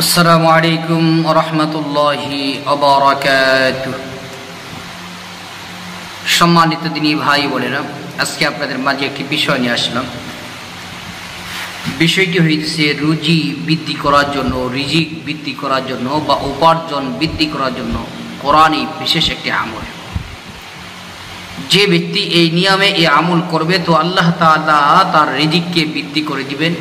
আসসালামু আলাইকুম ওয়া রাহমাতুল্লাহি ওয়া বারাকাতুহু। সম্মানিত দিনী ভাই বোনেরা, আজকে আপনাদের মাঝে একটি বিষয় নিয়ে আসলাম। বিষয়টি হচ্ছে রুজি বৃদ্ধি করার জন্য, রিজিক বৃদ্ধি করার জন্য বা উপার্জন বৃদ্ধি করার জন্য কোরআনই বিশেষ একটি আমল। যে ব্যক্তি এই নিয়মে এই আমল করবে তো আল্লাহ তাআলা তার রিজিককে বৃদ্ধি করে দিবেন,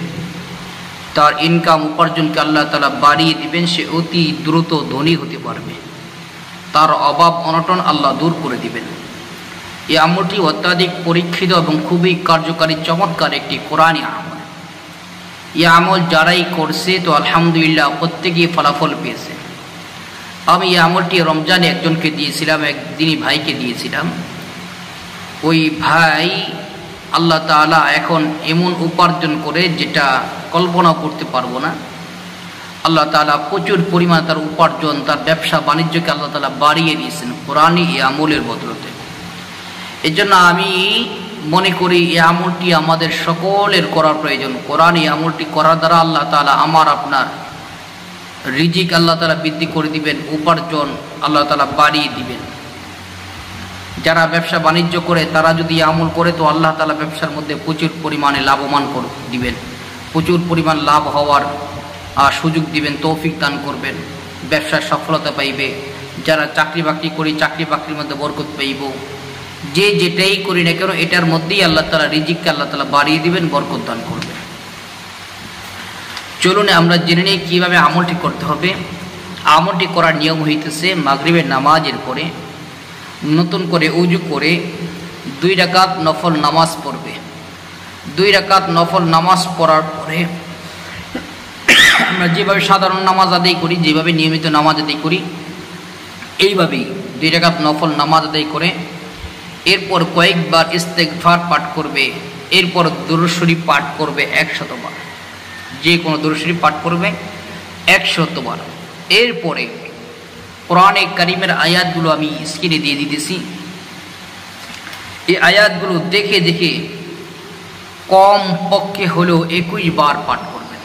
তার ইনকাম উপার্জনকে আল্লাহ তাআলা বাড়িয়ে দিবেন। সে অতি দ্রুত ধনী হতে পারবে, তার অভাব অনটন আল্লাহ দূর করে দিবেন। এই আমলটি অত্যাধিক পরীক্ষিত এবং খুবই কার্যকারী চমৎকার একটি কোরআনী আমল। এই আমল যারাই করছে তো আলহামদুলিল্লাহ প্রত্যেকেই ফলাফল পেয়েছে। আমি এই আমলটি রমজানে একজনকে দিয়েছিলাম, একদিনই ভাইকে দিয়েছিলাম। ওই ভাই আল্লাহ তাআলা এখন এমন উপার্জন করে যেটা কল্পনা করতে পারবো না। আল্লাহ তাআলা প্রচুর পরিমাণ তার উপার্জন, তার ব্যবসা বাণিজ্যকে আল্লাহ তাআলা বাড়িয়ে দিয়েছেন কোরআনী এই আমলের বদলতে। এই জন্য আমি মনে করি এই আমলটি আমাদের সকলের করা প্রয়োজন। কোরআন এই আমলটি করার দ্বারা আল্লাহ তাআলা আমার আপনার রিজিক আল্লাহ তাআলা বৃদ্ধি করে দিবেন, উপার্জন আল্লাহ তাআলা বাড়িয়ে দিবেন। যারা ব্যবসা বাণিজ্য করে তারা যদি আমল করে তো আল্লাহ তাআলা ব্যবসার মধ্যে প্রচুর পরিমাণে লাভবান করে দিবেন, প্রচুর পরিমাণ লাভ হওয়ার সুযোগ দিবেন, তৌফিক দান করবেন, ব্যবসায় সফলতা পাইবে। যারা চাকরি বাকরি করি চাকরি বাকরির মধ্যে বরকত পাইব। যে যেটাই করি না কেন এটার মধ্যেই আল্লাহ তাআলা রিজিককে আল্লাহ তাআলা বাড়িয়ে দিবেন, বরকত দান করবেন। চলুন আমরা জেনে নিই কীভাবে আমলটি করতে হবে। আমলটি করার নিয়ম হইতেছে মাগরিবের নামাজের পরে নতুন করে উজু করে 2 রাকাত নফল নামাজ পড়বে। 2 রাকাত নফল নামাজ পড়ার পরে আমরা যেভাবে সাধারণ নামাজ আদায় করি, যেভাবে নিয়মিত নামাজ আদায় করি, এইভাবেই 2 রাকাত নফল নামাজ আদায় করে এরপর কয়েকবার ইস্তেগফার পাঠ করবে। এরপর দুরূদ শরীফ পাঠ করবে 100 বার, যে কোনো দুরূদ শরীফ পাঠ করবে 100 বার। এরপরে কোরআনে কারিমের আয়াতগুলো আমি স্ক্রিনে দিয়ে দিতেছি। এই আয়াতগুলো দেখে দেখে কম পক্ষে হলেও 21 বার পাঠ করবেন।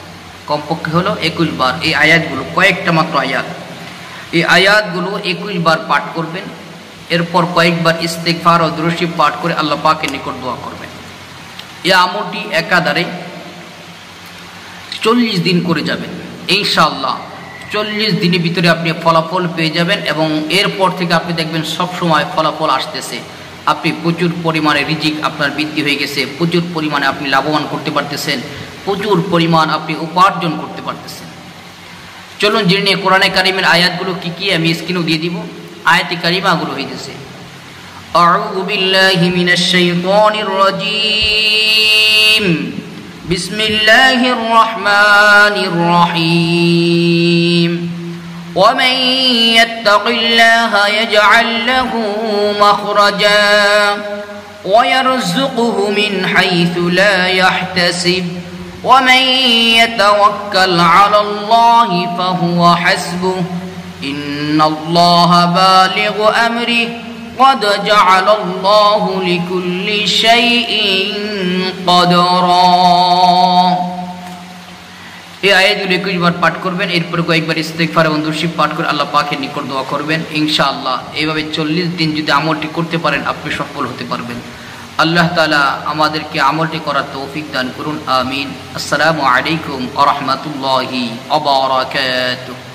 কম পক্ষে হলেও 21 বার এই আয়াতগুলো, কয়েকটা মাত্র আয়াত, এই আয়াতগুলো 21 বার পাঠ করবেন। এরপর কয়েকবার ইস্তেগফার ও দুরূদ শরীফ পাঠ করে আল্লাহ পাকের নিকট দোয়া করবেন। এই আমলটি একাধারে 40 দিন করে যাবেন ইনশাআল্লাহ। 40 দিনের ভিতরে আপনি ফলাফল পেয়ে যাবেন এবং এরপর থেকে আপনি দেখবেন সব সময় ফলাফল আসতেছে। আপনি প্রচুর পরিমাণে রিজিক আপনার বৃদ্ধি হয়ে গেছে, প্রচুর পরিমাণে আপনি লাভবান করতে পারতেছেন, প্রচুর পরিমাণ আপনি উপার্জন করতে পারতেছেন। চলুন জেনে নিয়ে কোরআনে কারিমের আয়াতগুলো কি কি, আমি স্ক্রিনেও দিয়ে দিব। আয়াতে কারিমাগুলো হইতেছে আউযু বিল্লাহি মিনাশ শাইতানির রাজীম, বিসমিল্লাহির রহমানির রহিম। ومن يتق الله يجعل له مخرجا ويرزقه من حيث لا يحتسب ومن يتوكل على الله فهو حسبه إن الله بالغ أمره قد جعل الله لكل شيء قدرا। এই আয়াতগুলো 21 বার পাঠ করবেন। এরপরে কয়েকবার ইস্তেগফার এবং দুরূদ শরীফ পাঠ করে আল্লাহ পাকের নিকট দোয়া করবেন ইনশাআল্লাহ। এইভাবে 40 দিন যদি আমলটি করতে পারেন আপনি সফল হতে পারবেন। আল্লাহ তাআলা আমাদেরকে আমলটি করার তৌফিক দান করুন, আমিন। আসসালামু আলাইকুম ওয়া রাহমাতুল্লাহি ওয়া বারাকাতুহু।